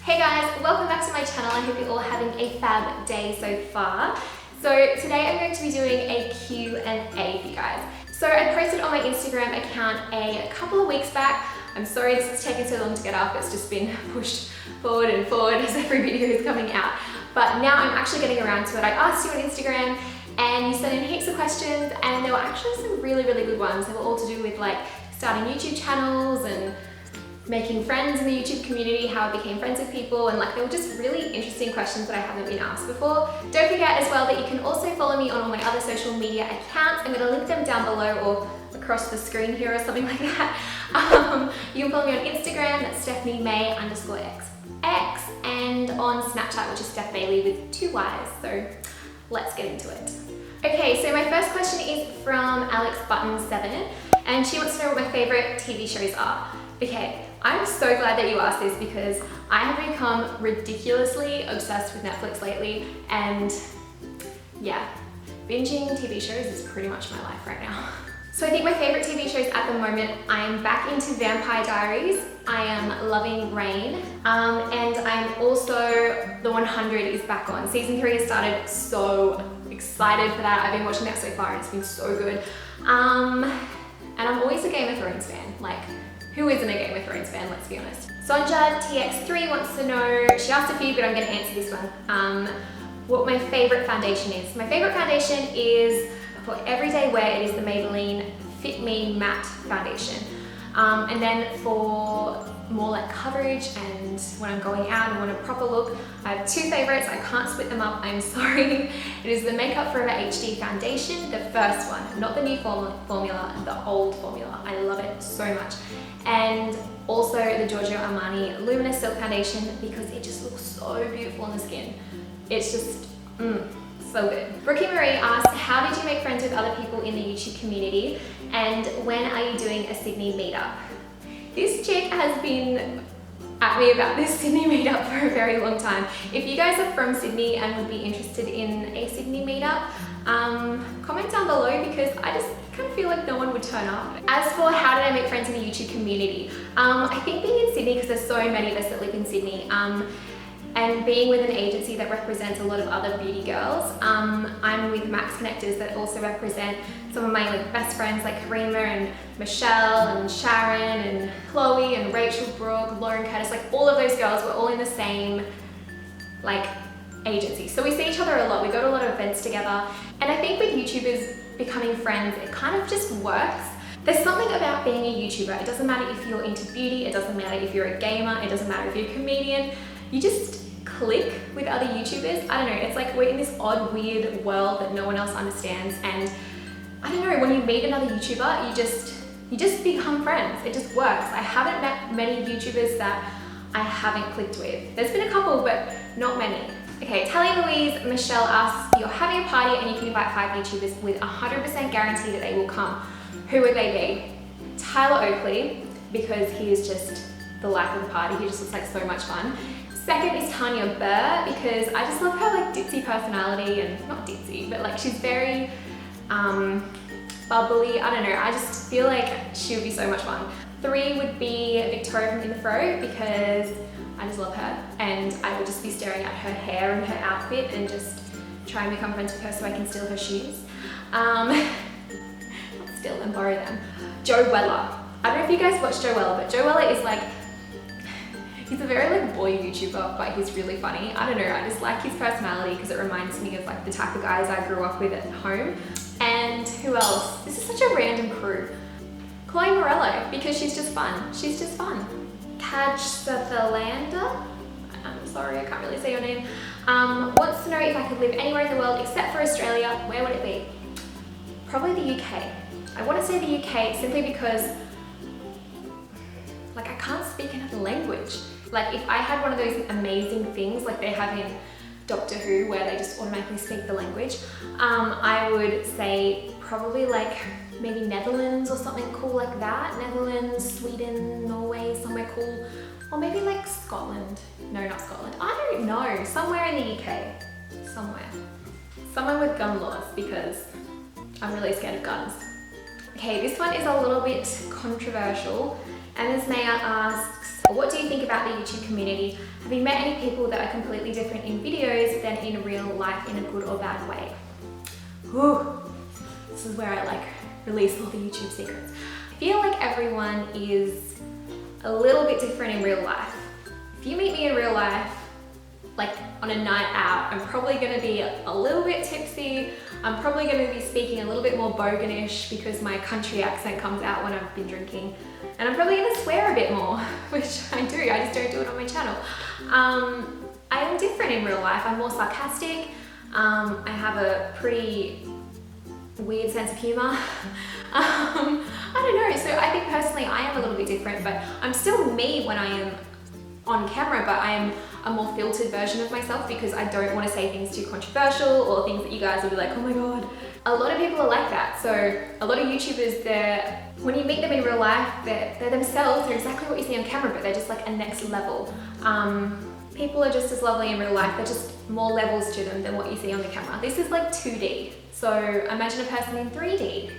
Hey guys, welcome back to my channel. I hope you're all having a fab day so far. So today I'm going to be doing a Q&A for you guys. So I posted on my Instagram account a couple of weeks back. I'm sorry this has taken so long to get up. It's just been pushed forward and forward as every video is coming out. But now I'm actually getting around to it. I asked you on Instagram and you sent in heaps of questions, and there were actually some really good ones. They were all to do with like starting YouTube channels and making friends in the YouTube community, how I became friends with people, and like they were just really interesting questions that I haven't been asked before. Don't forget as well that you can also follow me on all my other social media accounts. I'm going to link them down below or across the screen here or something like that. You can follow me on Instagram, that's stephaniemaii_xx, and on Snapchat, which is Steph Bailey with 2 Y's. So let's get into it. Okay, so my first question is from AlexButton7, and she wants to know what my favorite TV shows are. Okay, I'm so glad that you asked this because I have become ridiculously obsessed with Netflix lately, and yeah, binging TV shows is pretty much my life right now. So I think my favorite TV shows at the moment, I am back into Vampire Diaries, I am loving Rain, and I'm also, The 100 is back on. Season 3 has started, so excited for that. I've been watching that so far and it's been so good. And I'm always a Game of Thrones fan. Like, who isn't a Game of Thrones fan, let's be honest. Sonja TX3 wants to know, she asked a few, but I'm gonna answer this one. What my favorite foundation is. My favorite foundation is, for everyday wear, it is the Maybelline Fit Me Matte Foundation. And then for more like coverage and when I'm going out and want a proper look, I have 2 favorites. I can't split them up, I'm sorry. It is the Makeup Forever HD Foundation, the first one, not the new formula, the old formula. I love it so much. And also the Giorgio Armani Luminous Silk Foundation because it just looks so beautiful on the skin. It's just, so good. Brookie Marie asked, how did you make friends with other people in the YouTube community? And when are you doing a Sydney meetup? This chick has been at me about this Sydney meetup for a very long time. If you guys are from Sydney and would be interested in a Sydney meetup, comment down below because I just kind of feel like no one would turn up. As for how did I make friends in the YouTube community, I think being in Sydney, because there's so many of us that live in Sydney, and being with an agency that represents a lot of other beauty girls, I'm with MAXCONNECTORS that also represent some of my like best friends like Karima and Michelle and Sharon and Chloe and Rachel Brooke, Lauren Curtis, like all of those girls, we're all in the same like agency. So we see each other a lot, we go to a lot of events together, and I think with YouTubers becoming friends, it kind of just works. There's something about being a YouTuber. It doesn't matter if you're into beauty, it doesn't matter if you're a gamer, it doesn't matter if you're a comedian, you just click with other YouTubers. I don't know, it's like we're in this odd, weird world that no one else understands, and I don't know, when you meet another YouTuber, you just become friends. It just works. I haven't met many YouTubers that I haven't clicked with. There's been a couple, but not many. Okay, Talia Louise Michelle asks, you're having a party and you can invite 5 YouTubers with 100% guarantee that they will come. Who would they be? Tyler Oakley, because he is just the life of the party. He just looks like so much fun. Second is Tanya Burr, because I just love her like ditzy personality, and not ditzy, but like she's very bubbly. I don't know, I just feel like she would be so much fun. 3 would be Victoria from In The Fro, because I just love her and I would just be staring at her hair and her outfit and just try and become friends with her so I can steal her shoes. Not steal them, borrow them. Joe Weller. I don't know if you guys watch Joe Weller, but Joe Weller is like, he's a very like boy YouTuber, but he's really funny. I don't know, I just like his personality because it reminds me of like the type of guys I grew up with at home. And who else? This is such a random crew. Chloe Morello, because she's just fun. She's just fun. Kaj Sutherlander, I'm sorry, I can't really say your name, wants to know if I could live anywhere in the world except for Australia, where would it be? Probably the UK. I want to say the UK simply because like I can't speak another language. Like if I had one of those amazing things like they have in Doctor Who where they just automatically speak the language, I would say probably like maybe Netherlands or something cool like that. Netherlands, Sweden, Norway, somewhere cool. Or maybe like Scotland. No, not Scotland. I don't know. Somewhere in the UK. Somewhere. Somewhere with gun laws because I'm really scared of guns. Okay, this one is a little bit controversial. Ms. Maya asks, what do you think about the YouTube community? Have you met any people that are completely different in videos than in real life in a good or bad way? Ooh, this is where I like release all the YouTube secrets. I feel like everyone is a little bit different in real life. If you meet me in real life, like on a night out, I'm probably gonna be a little bit tipsy. I'm probably gonna be speaking a little bit more boganish because my country accent comes out when I've been drinking. And I'm probably gonna swear a bit more, which I do, I just don't do it on my channel. I am different in real life. I'm more sarcastic. I have a pretty weird sense of humor. I don't know, so I think personally I am a little bit different, but I'm still me when I am on camera, but I am a more filtered version of myself because I don't want to say things too controversial or things that you guys will be like, oh my god. A lot of people are like that. So a lot of YouTubers, when you meet them in real life, they're themselves, they're exactly what you see on camera, but they're just like a next level. People are just as lovely in real life, they're just more levels to them than what you see on the camera. This is like 2D, so imagine a person in 3D.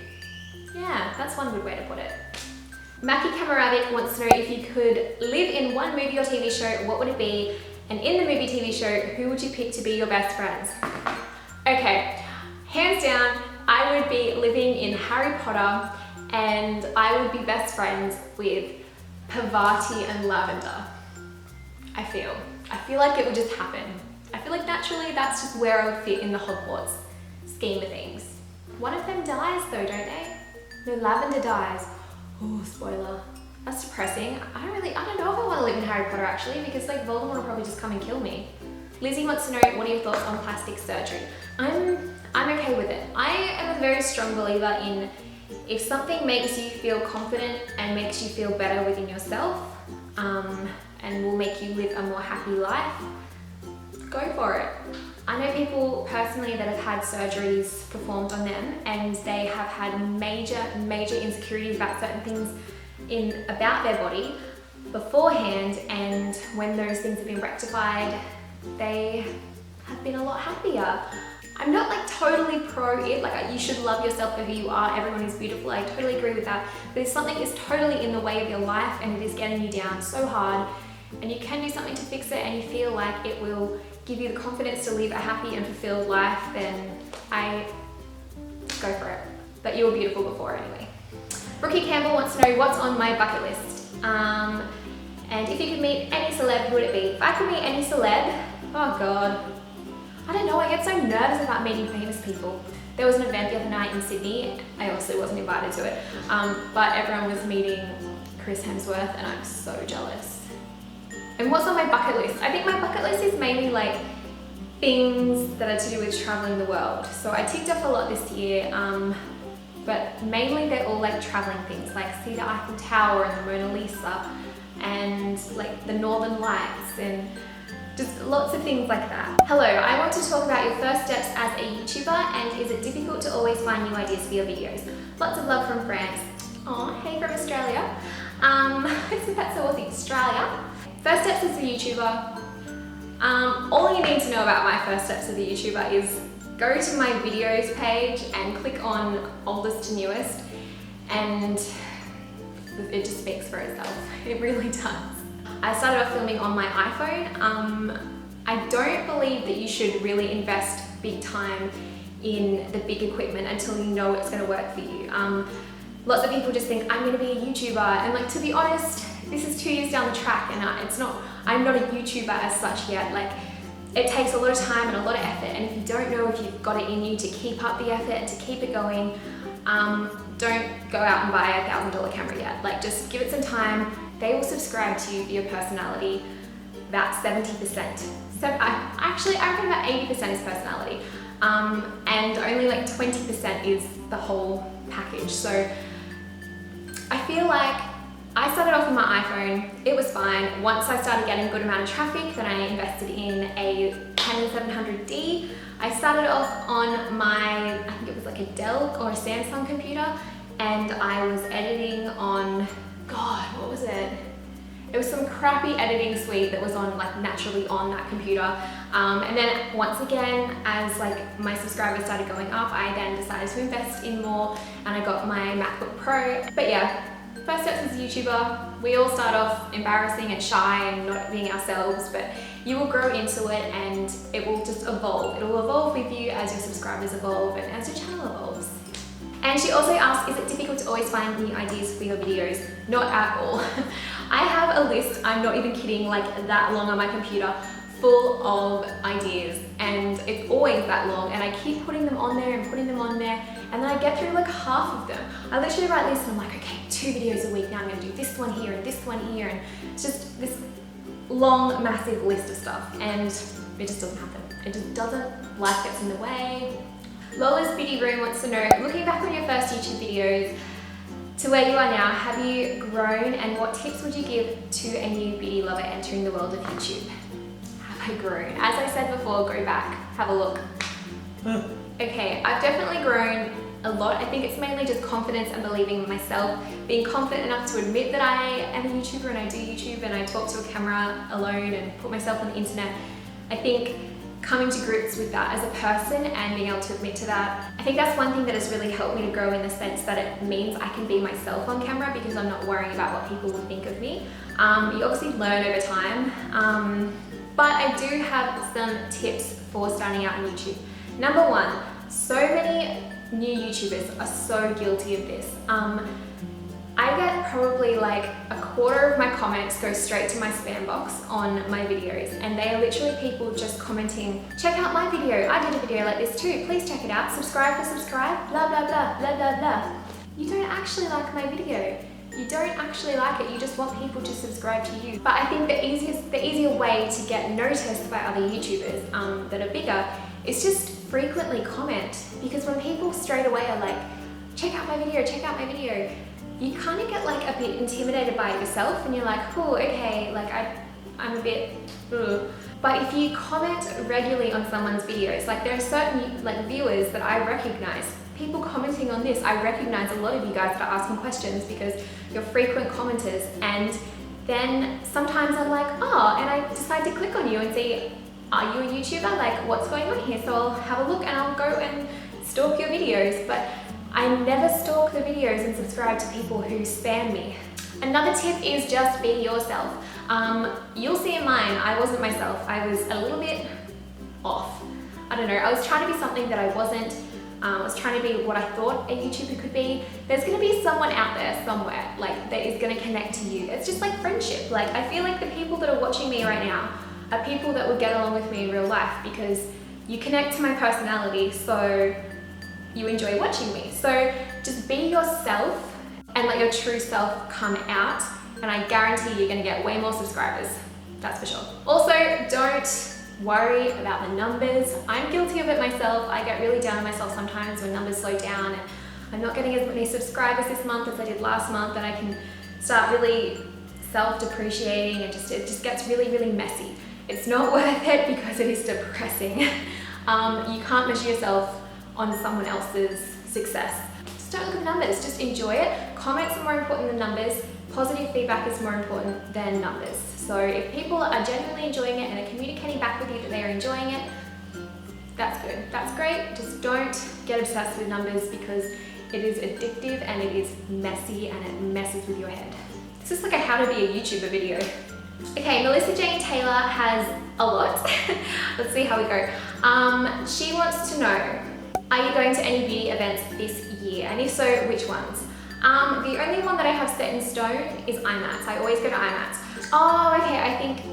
Yeah, that's one good way to put it. Maki Kamaravic wants to know if you could live in one movie or TV show, what would it be? And in the movie TV show, who would you pick to be your best friends? Okay, hands down, I would be living in Harry Potter and I would be best friends with Parvati and Lavender. I feel like it would just happen. I feel like naturally that's just where I would fit in the Hogwarts scheme of things. One of them dies though, don't they? No, Lavender dies. Oh, spoiler. That's depressing. I don't know if I want to live in Harry Potter actually, because like Voldemort will probably just come and kill me. Lizzie wants to know, what are your thoughts on plastic surgery? I'm okay with it. I am a very strong believer in if something makes you feel confident and makes you feel better within yourself, and will make you live a more happy life, go for it. I know people personally that have had surgeries performed on them and they have had major insecurities about certain things about their body beforehand, and when those things have been rectified, they have been a lot happier. I'm not like totally pro it, like you should love yourself for who you are, everyone is beautiful, I totally agree with that, but if something is totally in the way of your life and it is getting you down so hard and you can do something to fix it and you feel like it will give you the confidence to live a happy and fulfilled life, then I go for it. But you were beautiful before anyway. Brookie Campbell wants to know what's on my bucket list. And if you could meet any celeb, who would it be? If I could meet any celeb, oh god. I don't know, I get so nervous about meeting famous people. There was an event the other night in Sydney, I obviously wasn't invited to it, but everyone was meeting Chris Hemsworth and I'm so jealous. And what's on my bucket list? I think my bucket list is mainly like things that are to do with traveling the world. So I ticked off a lot this year, but mainly they're all like traveling things, like see the Eiffel Tower and the Mona Lisa and like the Northern Lights and just lots of things like that. Hello, I want to talk about your first steps as a YouTuber and is it difficult to always find new ideas for your videos? Lots of love from France. Aw, hey from Australia. Isn't that so Aussie? Australia. First steps as a YouTuber. All you need to know about my first steps as a YouTuber is go to my videos page and click on oldest to newest, and it just speaks for itself. It really does. I started off filming on my iPhone. I don't believe that you should really invest big time in the big equipment until you know it's going to work for you. Lots of people just think I'm going to be a YouTuber, and like, to be honest, this is 2 years down the track and I'm not a YouTuber as such yet. Like, it takes a lot of time and a lot of effort, and if you don't know if you've got it in you to keep up the effort and to keep it going, don't go out and buy a $1,000 camera yet. Like, just give it some time. They will subscribe to you for your personality. About 70%. So I reckon about 80% is personality. And only like 20% is the whole package. So I feel like I started off with my iPhone, it was fine. Once I started getting a good amount of traffic, then I invested in a Canon 700D. I started off on my, I think it was like a Dell or a Samsung computer, and I was editing on, God, what was it? It was some crappy editing suite that was on, like, naturally on that computer. And then once again, as like my subscribers started going up, I then decided to invest in more, and I got my MacBook Pro. But yeah, first steps as a YouTuber, we all start off embarrassing and shy and not being ourselves, but you will grow into it and it will just evolve. It will evolve with you as your subscribers evolve and as your channel evolves. And she also asked, is it difficult to always find new ideas for your videos? Not at all. I have a list, I'm not even kidding, like that long on my computer, full of ideas, and it's always that long, and I keep putting them on there and putting them on there, and then I get through like half of them. I literally write lists and I'm like, okay, 2 videos a week, now I'm gonna do this one here and this one here, and it's just this long, massive list of stuff, and it just doesn't happen. It just doesn't, life gets in the way. Lola's Beauty Room wants to know, looking back on your first YouTube videos to where you are now, have you grown, and what tips would you give to a new beauty lover entering the world of YouTube? Have I grown? As I said before, go back, have a look. Okay, I've definitely grown a lot. I think it's mainly just confidence and believing in myself, being confident enough to admit that I am a YouTuber and I do YouTube and I talk to a camera alone and put myself on the internet. I think coming to grips with that as a person and being able to admit to that, I think that's one thing that has really helped me to grow, in the sense that it means I can be myself on camera because I'm not worrying about what people will think of me. You obviously learn over time, but I do have some tips for starting out on YouTube. Number 1, so many new YouTubers are so guilty of this. I get probably like a quarter of my comments go straight to my spam box on my videos, and they are literally people just commenting, check out my video, I did a video like this too, please check it out, subscribe for subscribe, blah blah blah, blah blah blah. You don't actually like my video. You don't actually like it, you just want people to subscribe to you. But I think the easier way to get noticed by other YouTubers that are bigger is just frequently comment, because when people straight away are like, check out my video, check out my video, you kind of get like a bit intimidated by it yourself, and you're like, oh, okay, like I'm a bit, ugh. But if you comment regularly on someone's videos, like there are certain like viewers that I recognize, people commenting on this, I recognize a lot of you guys that are asking questions because you're frequent commenters, and then sometimes I'm like, oh, and I decide to click on you and see, are you a YouTuber? Like, what's going on here? So I'll have a look and I'll go and stalk your videos, but I never stalk the videos and subscribe to people who spam me. Another tip is just be yourself. You'll see in mine, I wasn't myself. I was a little bit off. I don't know, I was trying to be something that I wasn't. I was trying to be what I thought a YouTuber could be. There's gonna be someone out there somewhere, like, that is gonna connect to you. It's just like friendship. Like, I feel like the people that are watching me right now are people that would get along with me in real life, because you connect to my personality, so you enjoy watching me. So just be yourself and let your true self come out, and I guarantee you're gonna get way more subscribers. That's for sure. Also, don't worry about the numbers. I'm guilty of it myself. I get really down on myself sometimes when numbers slow down and I'm not getting as many subscribers this month as I did last month, and I can start really self-depreciating, and it just gets really, really messy. It's not worth it because it is depressing. You can't measure yourself on someone else's success. Just don't look at numbers, just enjoy it. Comments are more important than numbers. Positive feedback is more important than numbers. So if people are genuinely enjoying it and are communicating back with you that they are enjoying it, that's good, that's great. Just don't get obsessed with numbers, because it is addictive and it is messy and it messes with your head. This is like a how to be a YouTuber video. Okay, Melissa Jane Taylor has a lot. Let's see how we go. She wants to know, are you going to any beauty events this year? And if so, which ones? The only one that I have set in stone is IMATS. I always go to IMATS. Oh,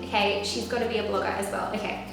okay, she's got to be a blogger as well, okay.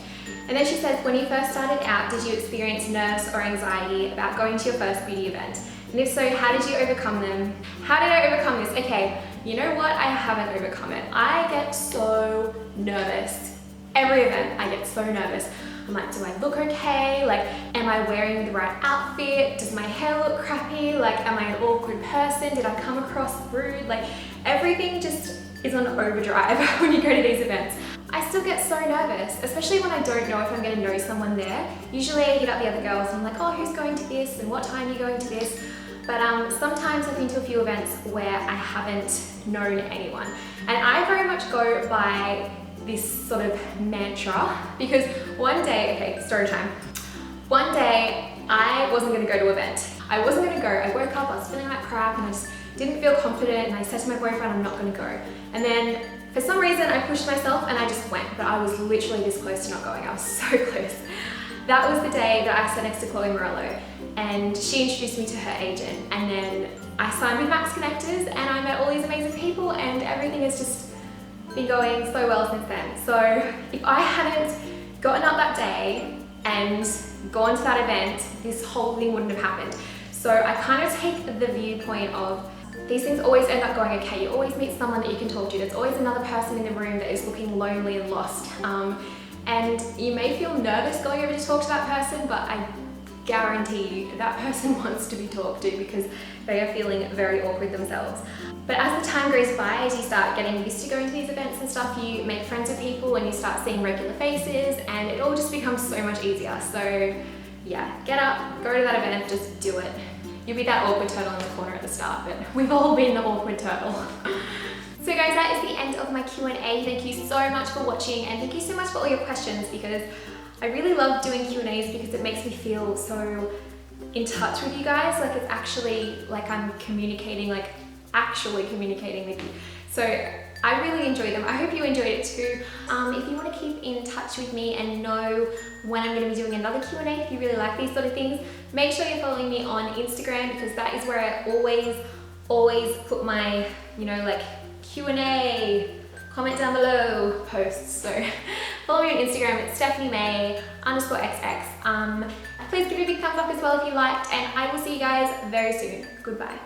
And then she says, when you first started out, did you experience nerves or anxiety about going to your first beauty event? And if so, how did you overcome them? How did I overcome this? Okay, you know what? I haven't overcome it. I get so nervous. Every event, I get so nervous. I'm like, do I look okay? Like, am I wearing the right outfit? Does my hair look crappy? Like, am I an awkward person? Did I come across rude? Like, everything just is on overdrive when you go to these events. I still get so nervous, especially when I don't know if I'm gonna know someone there. Usually I hit up the other girls and I'm like, oh, who's going to this? And what time are you going to this? But sometimes I've been to a few events where I haven't known anyone. And I very much go by this sort of mantra, because one day, okay, story time. One day I wasn't gonna go to an event. I wasn't gonna go. I woke up, I was feeling like crap, and I just didn't feel confident, and I said to my boyfriend, I'm not gonna go. And then for some reason I pushed myself and I just went, but I was literally this close to not going. I was so close. That was the day that I sat next to Chloe Morello, and she introduced me to her agent, and then I signed with MAXCONNECTORS and I met all these amazing people, and everything has just been going so well since then. So if I hadn't gotten up that day and gone to that event, this whole thing wouldn't have happened. So I kind of take the viewpoint of these things always end up going okay. You always meet someone that you can talk to. There's always another person in the room that is looking lonely and lost. And you may feel nervous going over to talk to that person, but I guarantee you that person wants to be talked to because they are feeling very awkward themselves. But as the time goes by, as you start getting used to going to these events and stuff, you make friends with people and you start seeing regular faces, and it all just becomes so much easier. So yeah, get up, go to that event, just do it. You'll be that awkward turtle in the corner at the start, but we've all been the awkward turtle. So guys, that is the end of my Q&A. Thank you so much for watching, and thank you so much for all your questions, because I really love doing Q&As because it makes me feel so in touch with you guys. Like it's actually like I'm communicating, like actually communicating with you. So I really enjoy them. I hope you enjoyed it too. If you want to keep in touch with me and know when I'm going to be doing another Q&A, if you really like these sort of things, make sure you're following me on Instagram, because that is where I always put my, you know, like Q&A, comment down below posts. So follow me on Instagram, it's stephaniemaii_xx. Please give me a big thumbs up as well if you liked, and I will see you guys very soon. Goodbye.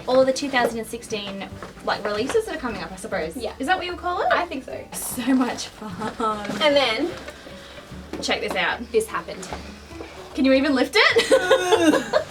All of the 2016 like releases that are coming up, I suppose. Yeah. Is that what you call it? I think so. So much fun. And then Check this out. this happened. Can you even lift it?